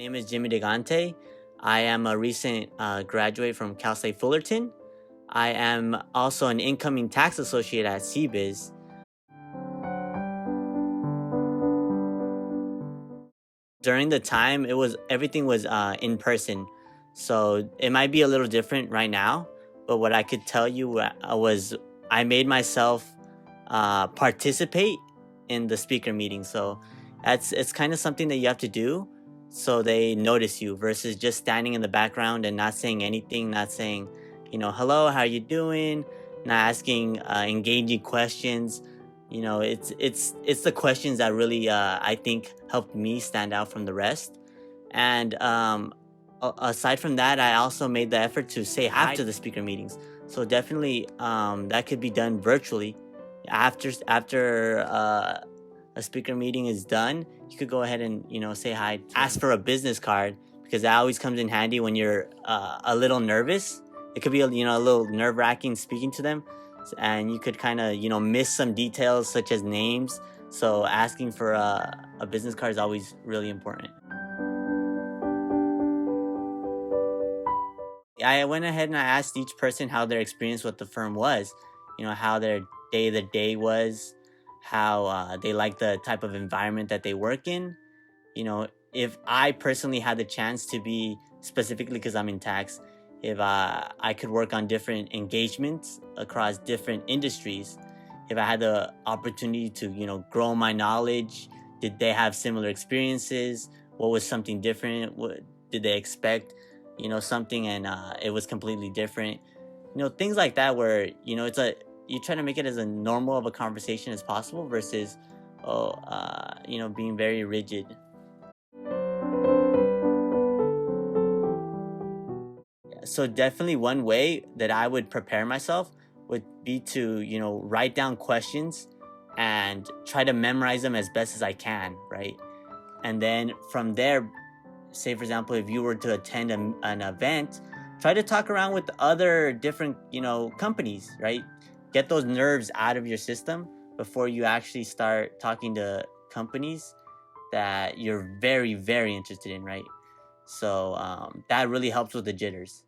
name is Jimmy Degante. I am a recent graduate from Cal State Fullerton. I am also an incoming tax associate at CBiz. During the time, everything was in person, so it might be a little different right now. But what I could tell you was I made myself participate in the speaker meeting. So it's kind of something that you have to do so they notice you versus just standing in the background and not saying anything, not saying, hello, how you doing, not asking engaging questions. It's the questions that really I think helped me stand out from the rest. And aside from that, I also made the effort to say hi to the speaker meetings. So definitely that could be done virtually. After a speaker meeting is done, you could go ahead and say hi. Ask for a business card, because that always comes in handy when you're a little nervous. It could be a little nerve-wracking speaking to them, and you could kind of miss some details such as names. So asking for a business card is always really important. I went ahead and I asked each person how their experience with the firm was, how their day to day was, how they like the type of environment that they work in. If I personally had the chance to be, specifically because I'm in tax, if I could work on different engagements across different industries, if I had the opportunity to grow my knowledge, did they have similar experiences? What was something different? What did they expect? Something, and it was completely different. Things like that, where you try to make it as a normal of a conversation as possible versus being very rigid. So definitely one way that I would prepare myself would be to write down questions and try to memorize them as best as I can, right? And then from there, say for example, if you were to attend an event, try to talk around with other different companies, right? Get those nerves out of your system before you actually start talking to companies that you're very, very interested in, right? So that really helps with the jitters.